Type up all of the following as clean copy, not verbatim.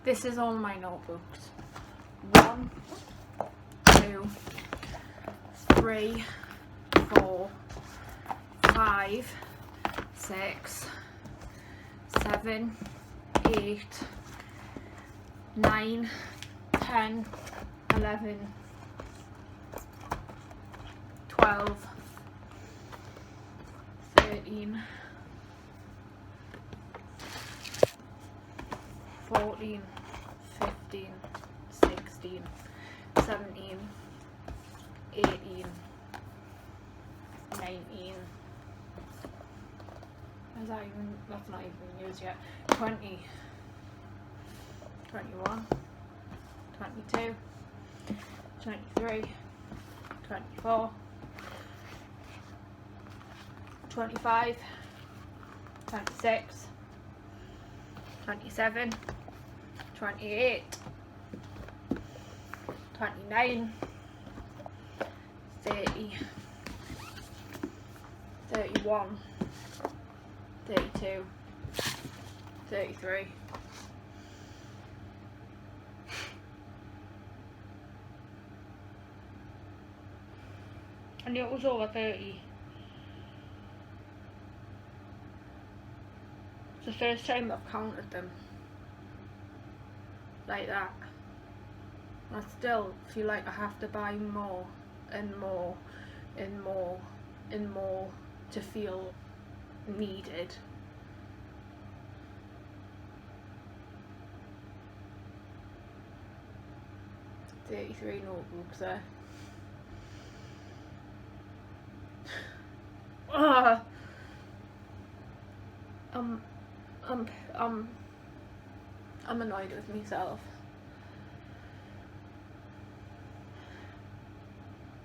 This is all my notebooks. 1, 2, 3, 4, 5, 6, 7, 8, 9, 10, 11, 12, 13, 14, 15, 16, 17, 18, 19. Is that even, that's not even used yet. 20, 21, 22, 23, 24, 25, 26, 27, 28, 29, 30, 31, 32, 33, 'I knew it was over 30. It's the first time I've counted them like that. I still feel like I have to buy more and more and more and more to feel needed. $33 notebooks there. I'm annoyed with myself.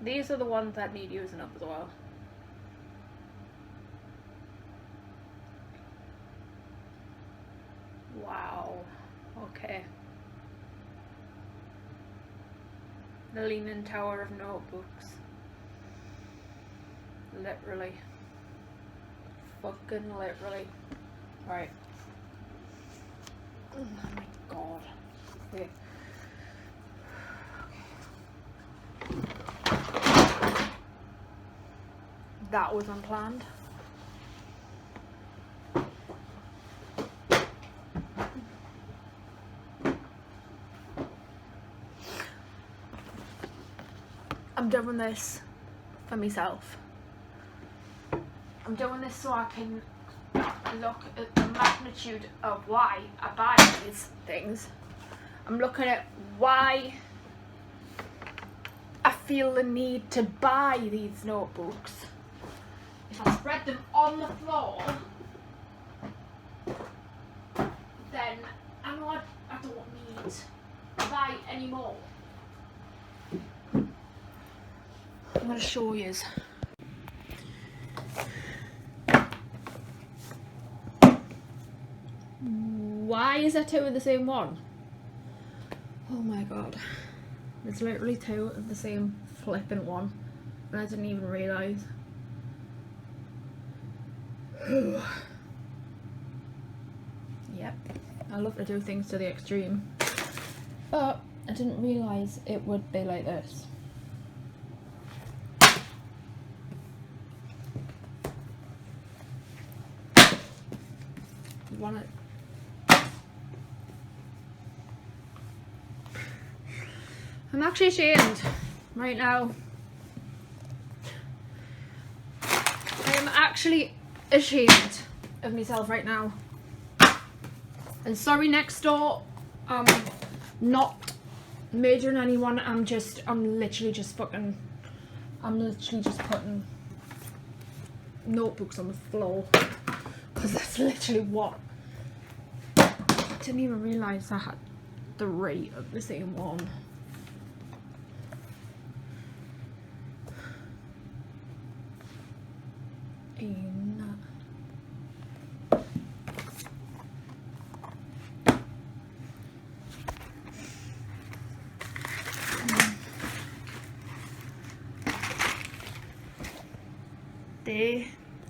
These are the ones that need using up as well. Wow. Okay. The Leaning Tower of notebooks. Literally. Fucking literally. Right. Oh my god. Okay. That was unplanned. I'm doing this for myself. I'm doing this so I can look at the magnitude of why I buy these things. I'm looking at why I feel the need to buy these notebooks. If I spread them on the floor, then I know I don't need to buy any more. I'm going to show you. Why is there two of the same one? Oh my god. There's literally two of the same flipping one. And I didn't even realise. Yep. I love to do things to the extreme. But I didn't realise it would be like this. You want it? I'm actually ashamed right now. I am actually ashamed of myself right now. And sorry next door, I'm not majoring anyone, I'm literally just putting notebooks on the floor. Because that's literally what. I didn't even realise I had 3 of the same one.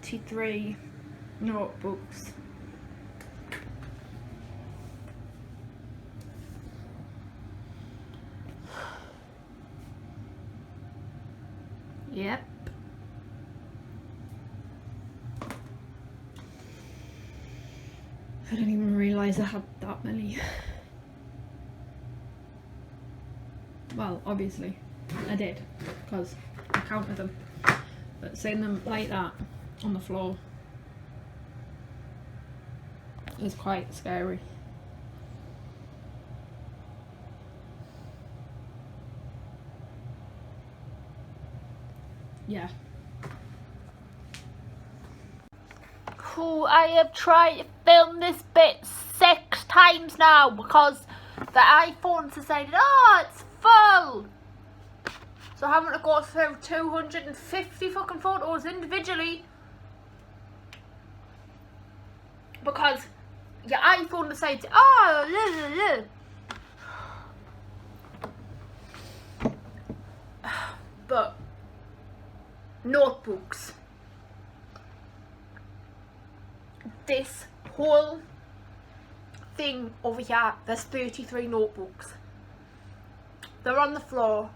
T3 notebooks. Yep. I didn't even realise I had that many. Well, obviously I did, because I counted them. But seeing them like that on the floor is quite scary. Yeah. Cool, I have tried to film this bit 6 times now because the iPhone decided, oh, it's full. So I'm having to go through 250 fucking photos individually because your iPhone decides, oh, but notebooks. This whole thing over here, there's 33 notebooks. They're on the floor.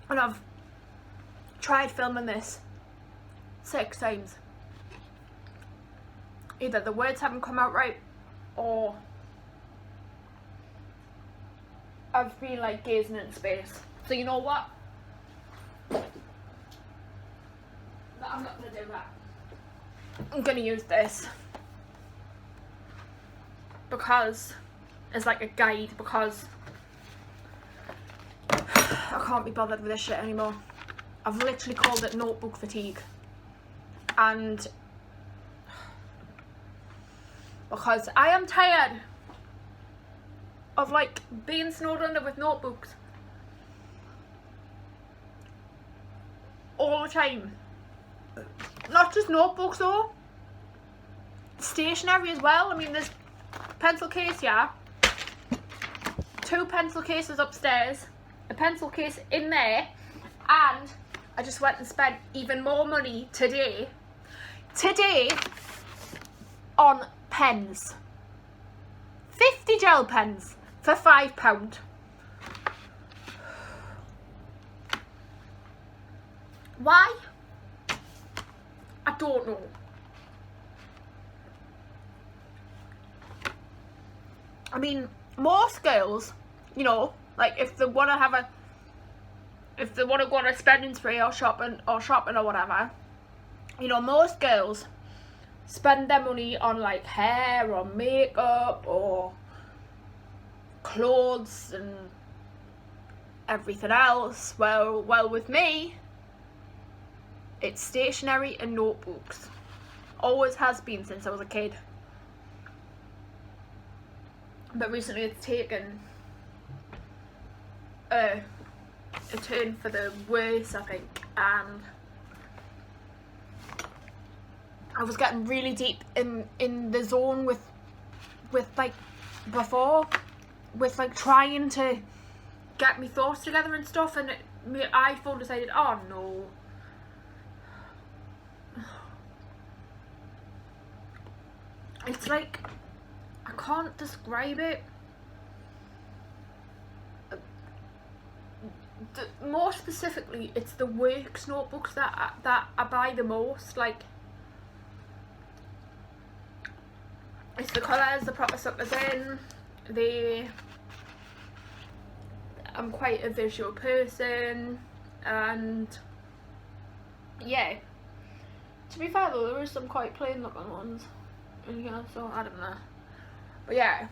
And I've tried filming this 6 times. Either the words haven't come out right, or I've been like gazing into space. So you know what? I'm not gonna do that. I'm gonna use this because it's like a guide, because I can't be bothered with this shit anymore. I've literally called it notebook fatigue, and because I am tired of like being snowed under with notebooks all the time. Not just notebooks though, stationery as well. I mean, there's pencil case here, 2 pencil cases upstairs, a pencil case in there, and I just went and spent even more money today on pens. 50 gel pens for £5. Why? I don't know. I mean, most girls, you know, like if they want to go on a spending spree or shopping or whatever, you know, most girls spend their money on like hair or makeup or clothes and everything else. Well, with me, it's stationery and notebooks. Always has been since I was a kid. But recently it's taken a turn for the worse, I think, and I was getting really deep in the zone with like before, with like trying to get me thoughts together and stuff, and my iPhone decided, oh no. It's like, I can't describe it. More specifically, it's the works notebooks that I buy the most. Like, it's the colours, the proper suckers in. I'm quite a visual person, and yeah. To be fair though, there is some quite plain looking ones in here, so I don't know. But yeah,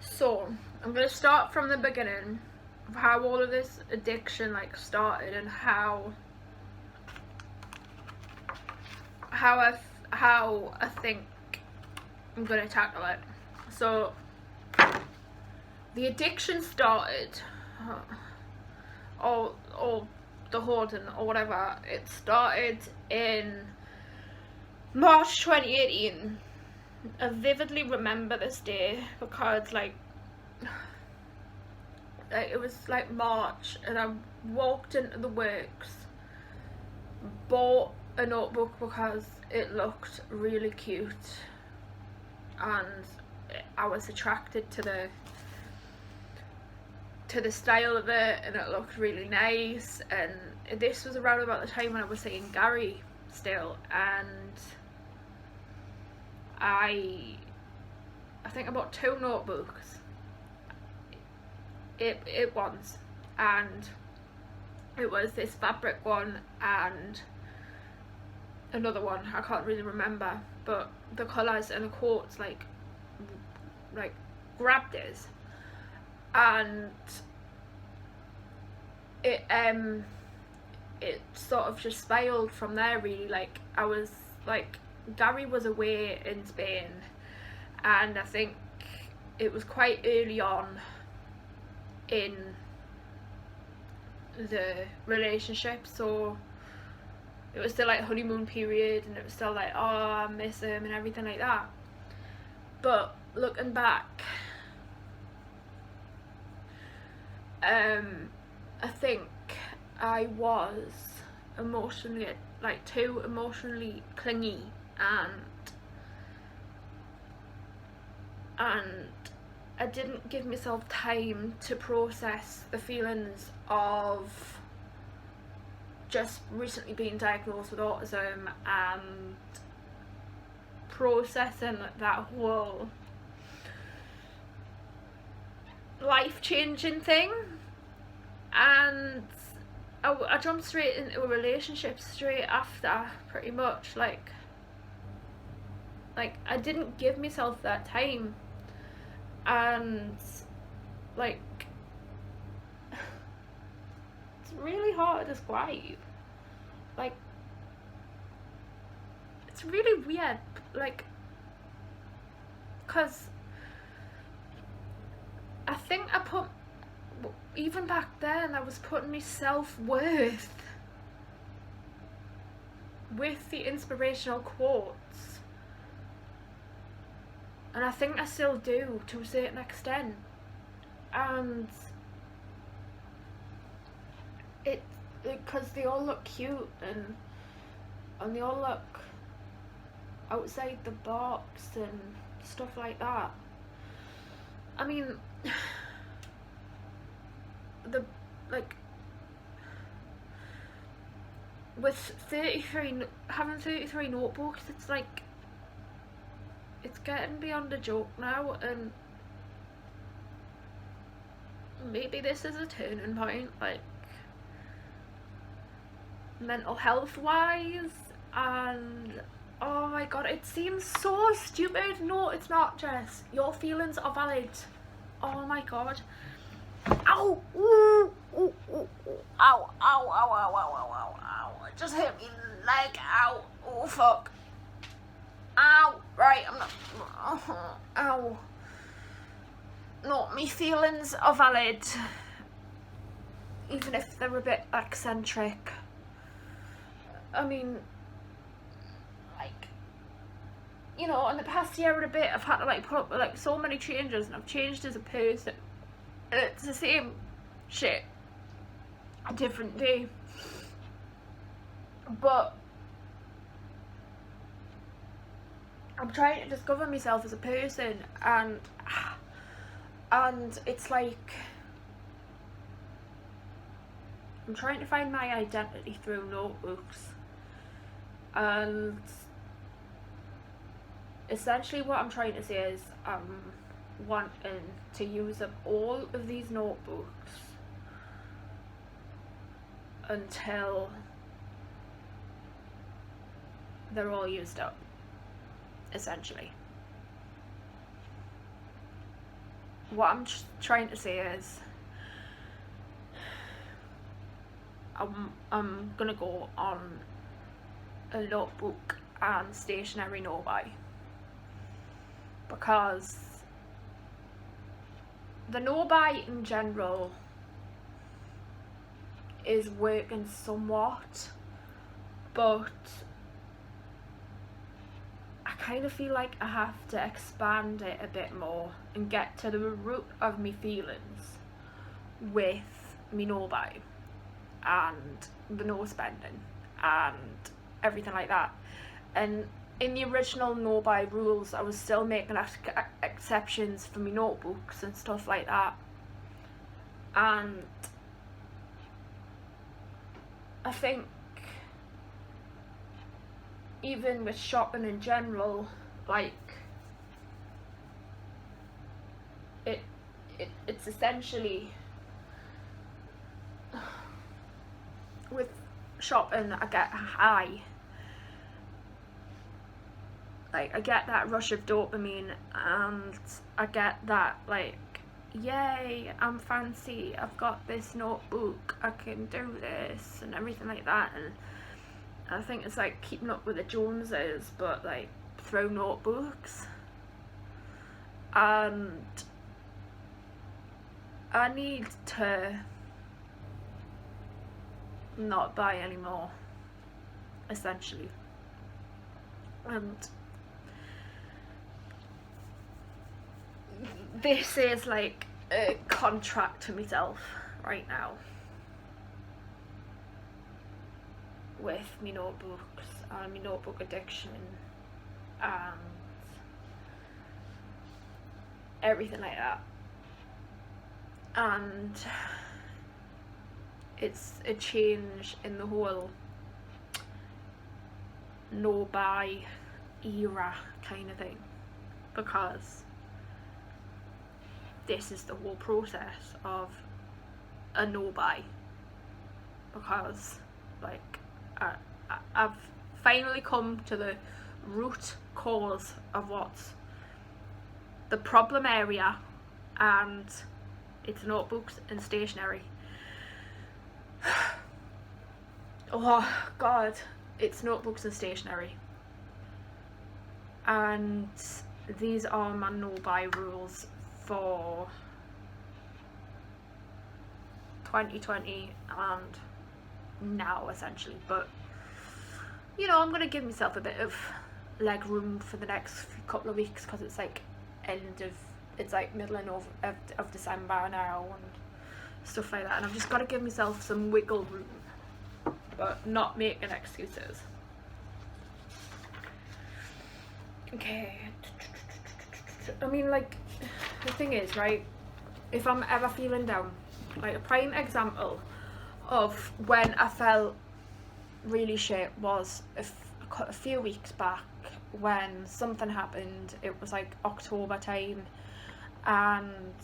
so I'm gonna start from the beginning of how all of this addiction like started, and how I think I'm gonna tackle it. So the addiction started, or the hoarding or whatever, it started in March 2018. I vividly remember this day because like it was like March, and I walked into the works, bought a notebook because it looked really cute, and I was attracted to to the style of it, and it looked really nice. And this was around about the time when I was seeing Gary still, and I think I bought 2 notebooks it once, and it was this fabric one and another one I can't really remember, but the colours and the quotes like grabbed us, and it sort of just spiraled from there really. Like, I was like, Gary was away in Spain, and I think it was quite early on in the relationship, so it was still like honeymoon period, and it was still like, oh, I miss him and everything like that. But looking back, I think I was emotionally, like, too emotionally clingy, and I didn't give myself time to process the feelings of just recently being diagnosed with autism and processing that whole life-changing thing. And I jumped straight into a relationship straight after, pretty much. Like I didn't give myself that time, and like, it's really hard to describe. Like, it's really weird, like, because I think even back then I was putting my self-worth with the inspirational quotes, and I think I still do to a certain extent, and because they all look cute and they all look outside the box and stuff like that. I mean, with having 33 notebooks, it's like, it's getting beyond a joke now, and maybe this is a turning point, like, mental health wise. And oh my god, it seems so stupid. No, it's not, Jess. Your feelings are valid. Oh my god. Ow! Ooh, ooh, ooh, ooh. Ow, ow, ow, ow, ow, ow, ow, ow. It just hit me leg. Ow. Oh fuck. Ow. Right, I'm not. Ow. No, my feelings are valid, even if they're a bit eccentric. I mean, like, you know, in the past year and a bit, I've had to like put up with like so many changes, and I've changed as a person. And it's the same shit, a different day. But I'm trying to discover myself as a person, and it's like, I'm trying to find my identity through notebooks. And essentially what I'm trying to say is I'm wanting to use up all of these notebooks until they're all used up, essentially. What I'm trying to say is I'm gonna go on a notebook and stationery no-buy, because the no-buy in general is working somewhat, but I kind of feel like I have to expand it a bit more and get to the root of me feelings with me no-buy and the no spending and everything like that. And in the original no-buy rules, I was still making exceptions for me notebooks and stuff like that, And I think even with shopping in general, like it's essentially, with shopping I get a high, like I get that rush of dopamine, and I get that like, yay, I'm fancy, I've got this notebook, I can do this and everything like that. And I think it's like keeping up with the Joneses, but like through notebooks. And I need to not buy anymore, essentially. And this is like a contract to myself right now with my notebooks and my notebook addiction and everything like that. And it's a change in the whole no buy era kind of thing, because this is the whole process of a no buy, because like I've finally come to the root cause of what's the problem area, and it's notebooks and stationery. Oh god, it's notebooks and stationery. And these are my no buy rules for 2020 and now, essentially. But you know, I'm gonna give myself a bit of leg room for the next couple of weeks, because it's like it's like middle of December now and stuff like that, and I've just got to give myself some wiggle room, but not making excuses. Okay, I mean, like, the thing is, right, if I'm ever feeling down, like a prime example of when I felt really shit was a few weeks back when something happened. It was like October time, and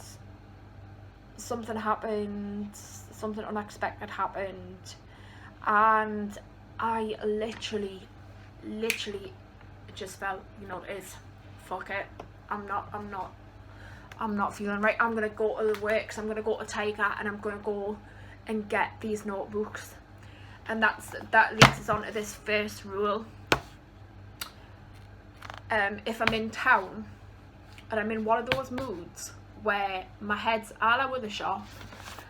something happened, something unexpected happened, and I literally just felt, you know, fuck it, I'm not feeling right, I'm gonna go to the works, I'm gonna go to Tiger, and I'm gonna go and get these notebooks. And that leads us on to this first rule. If I'm in town and I'm in one of those moods where my head's all over the shop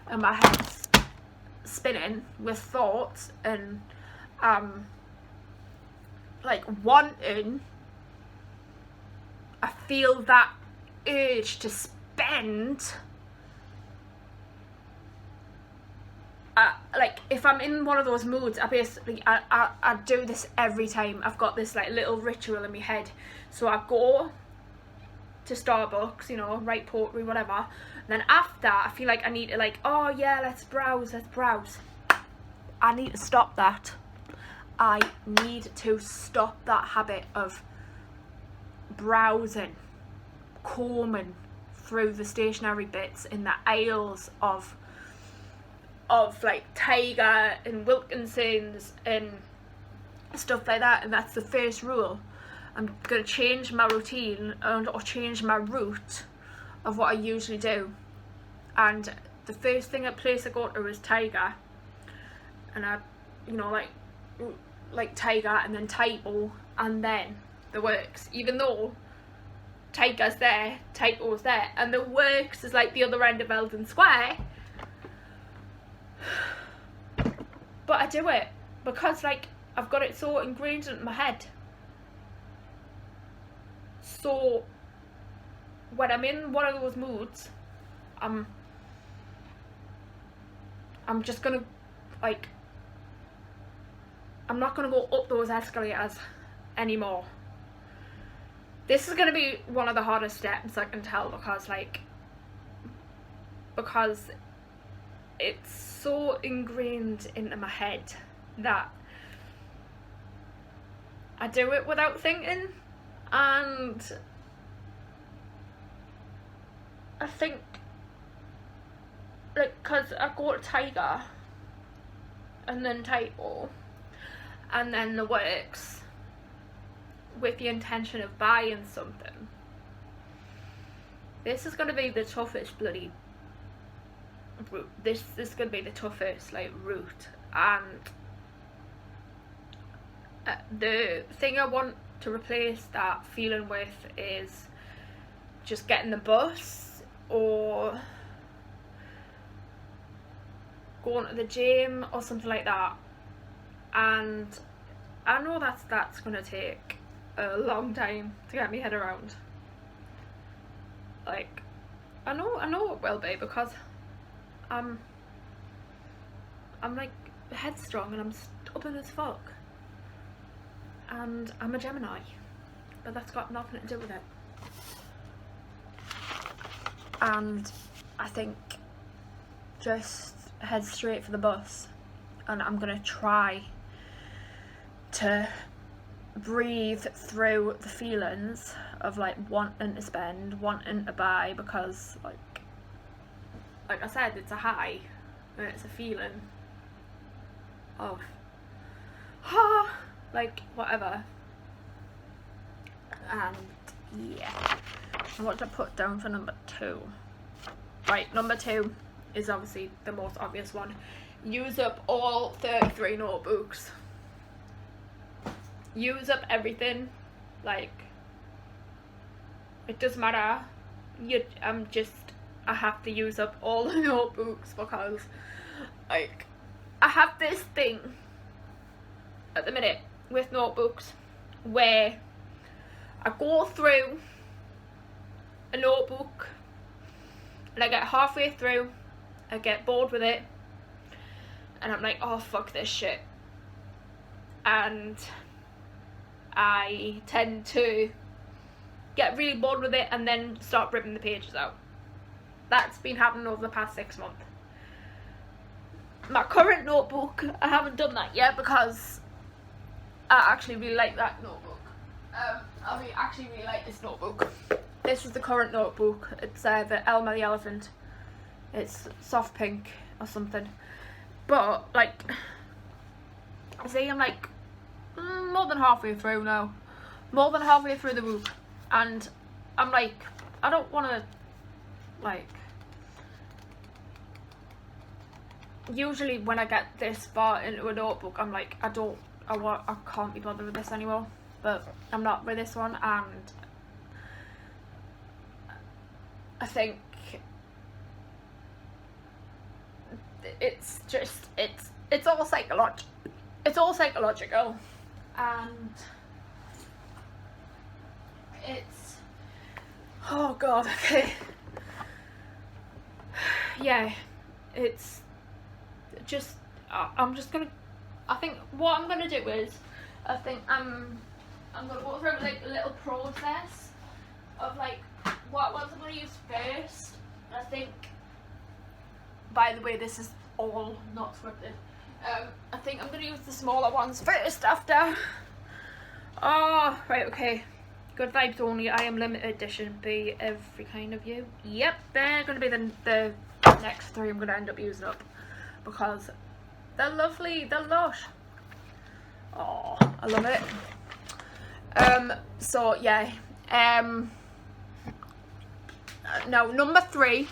and my head's spinning with thoughts and like wanting, I feel that urge to spend. Like, if I'm in one of those moods, I do this every time. I've got this like little ritual in my head. So I go to Starbucks, you know, write poetry, whatever, and then after I feel like I need to, like, oh yeah, let's browse. I need to stop that. I need to stop that habit of browsing, combing through the stationery bits in the aisles of like Tiger and Wilkinson's and stuff like that. And that's the first rule. I'm gonna change my routine or change my route of what I usually do. And the first place I go to is Tiger, and I, you know, like Tiger and then Typo and then the works. Even though Tiger's there, Typo's there, and the works is like the other end of Eldon Square. But I do it because, like, I've got it so ingrained into my head. So when I'm in one of those moods, I'm just gonna, like, I'm not gonna go up those escalators anymore. This is gonna be one of the hardest steps, I can tell, because it's so ingrained into my head that I do it without thinking, and I think, like, cause I go to Tiger and then Typo and then the Works with the intention of buying something. This is gonna be the toughest bloody route. This is gonna be the toughest like route, and the thing I want to replace that feeling with is just getting the bus or going to the gym or something like that. And I know that's gonna take a long time to get my head around. Like, I know it will be, because I'm like headstrong and I'm stubborn as fuck, and I'm a Gemini, but that's got nothing to do with it. And I think just head straight for the bus, and I'm gonna try to breathe through the feelings of like wanting to spend, wanting to buy, because like I said, it's a high and it's a feeling of like whatever. And yeah, what to put down for number 2? Right, number 2 is obviously the most obvious one. Use up all 33 notebooks. Use up everything. Like, it doesn't matter. I have to use up all the notebooks, because like I have this thing at the minute with notebooks where I go through a notebook and I get halfway through, I get bored with it, and I'm like, oh fuck this shit, and I tend to get really bored with it and then start ripping the pages out. That's been happening over the past 6 months. My current notebook, I haven't done that yet because I actually really like that notebook. I actually really like this notebook. This is the current notebook. It's the Elma the Elephant. It's soft pink or something. But like, see, I'm like more than halfway through now. More than halfway through the book, and I'm like, I don't want to like. Usually when I get this far into a notebook, I'm like, I can't be bothered with this anymore. But I'm not with this one, and I think it's just it's all psychological, and it's, oh god, okay, yeah, it's just I'm just gonna, I think what I'm gonna do is, I think I'm gonna go through like a little process of like what ones I'm gonna use first. I think, by the way, this is all not scripted. I think I'm gonna use the smaller ones first after. Oh, right, okay. Good vibes only. I am limited edition. Be every kind of you. Yep, they're gonna be the next 3 I'm gonna end up using up, because they're lovely, they're lush. Oh, I love it. So yeah, now number 3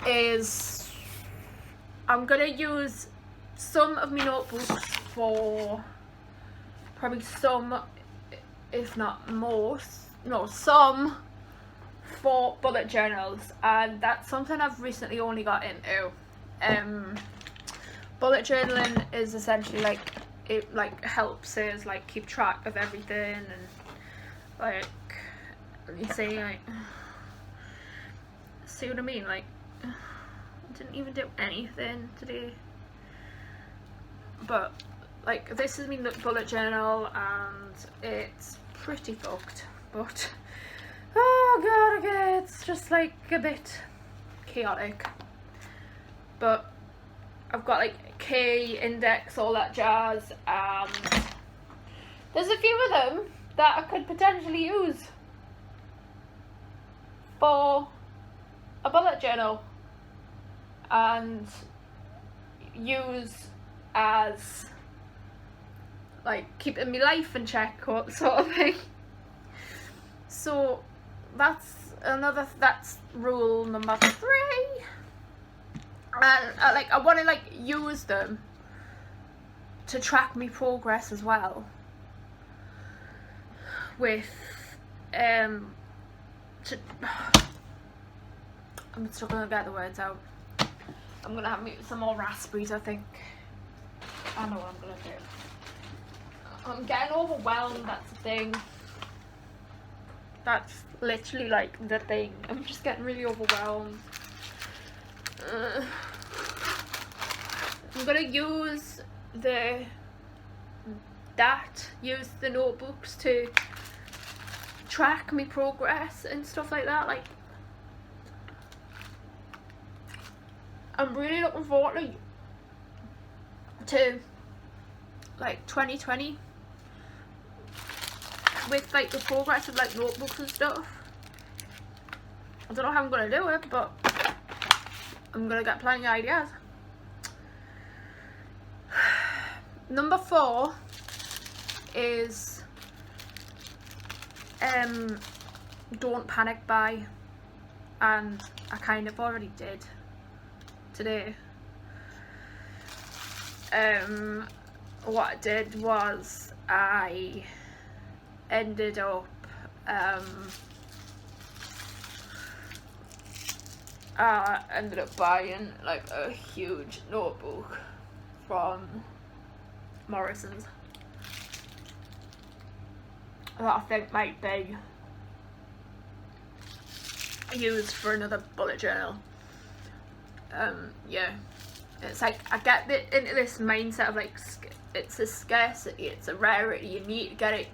is, I'm gonna use some of my notebooks for, probably some, if not most, no, some for bullet journals, and that's something I've recently only got into. Bullet journaling is essentially like, it like helps us like keep track of everything, and like, let me say, like, see what I mean, like, I didn't even do anything today, but like, this is my bullet journal and it's pretty fucked, but oh god, okay, it's just like a bit chaotic. but I've got like key, index, all that jazz, and there's a few of them that I could potentially use for a bullet journal and use as like keeping my life in check or sort of thing. So that's rule number 3. And I want to like use them to track my progress as well with I'm still gonna get the words out. I'm gonna have some more raspberries, I think. I know what I'm gonna do. I'm getting overwhelmed, that's the thing. That's literally like the thing. I'm just getting really overwhelmed. I'm gonna use the notebooks to track my progress and stuff like that. Like, I'm really looking forward to like 2020 with like the progress of like notebooks and stuff. I don't know how I'm gonna do it, but I'm gonna get plenty of ideas. Number 4 is don't panic buy, and I kind of already did today. What I did was I ended up buying like a huge notebook from Morrison's that I think might be used for another bullet journal. Yeah, it's like I get into this mindset of like it's a scarcity, it's a rarity, you need to get it.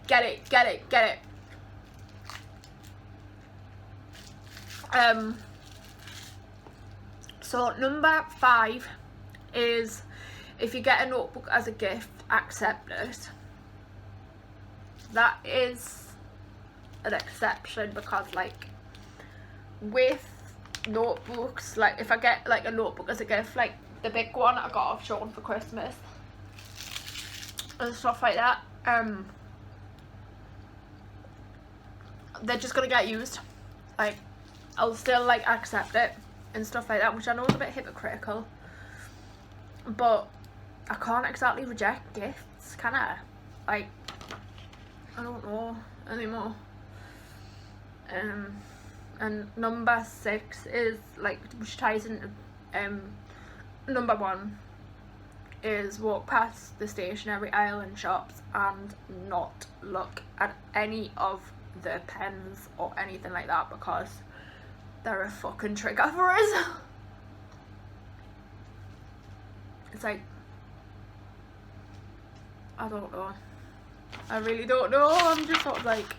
So number 5 is, if you get a notebook as a gift, accept it. That is an exception, because like with notebooks, like if I get like a notebook as a gift, like the big one I got off Sean for Christmas and stuff like that, they're just gonna get used. Like, I'll still like accept it and stuff like that, which I know is a bit hypocritical, but I can't exactly reject gifts, can I? Like, I don't know anymore. And number 6 is like, which ties into number 1, is walk past the stationery aisle and shops and not look at any of the pens or anything like that, because they're a fucking trigger for us. It's like, I don't know. I really don't know. I'm just sort of like,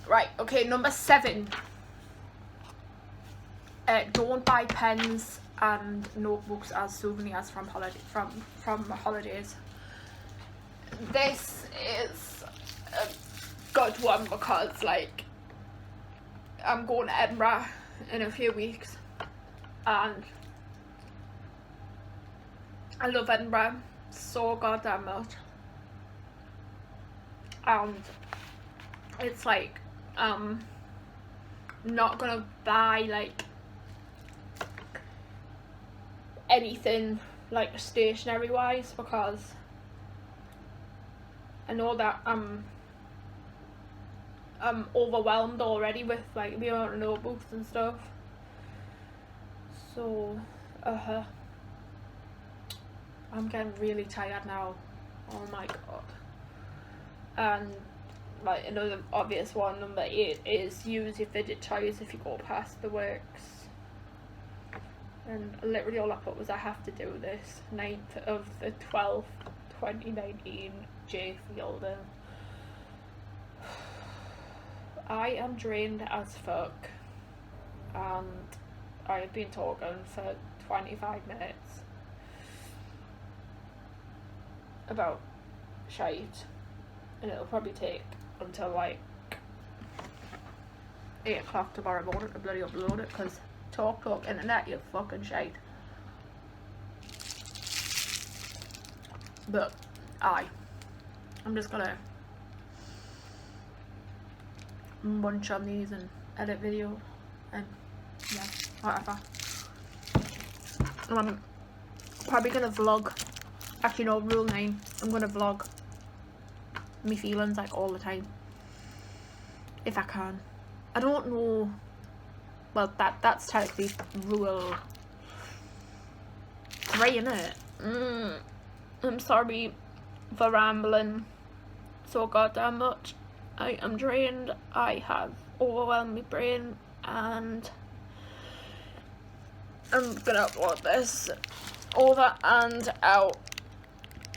right, okay, number 7. Don't buy pens and notebooks as souvenirs from holidays. This is a good one, because like I'm going to Edinburgh in a few weeks and I love Edinburgh so goddamn much, and it's like not gonna buy like anything like stationery wise, because I know that I'm overwhelmed already with like the amount of notebooks and stuff. So I'm getting really tired now. Oh my god. And like another obvious one, number 8, is use your fidget toys if you go past the works. And literally all I put was, I have to do this 9th of the 12th 2019, J Fielder. I am drained as fuck, and I have been talking for 25 minutes about shite, and it'll probably take until like 8 o'clock tomorrow morning to bloody upload it, because talk internet, you fucking shite. But I'm just gonna munch on these and edit video and yeah, whatever. I'm probably gonna vlog. Actually no, rule 9, I'm gonna vlog me feelings like all the time if I can. I don't know, well that's technically rule 3, innit? I'm sorry for rambling so goddamn much. I am drained. I have overwhelmed my brain, and I'm gonna upload this over and out.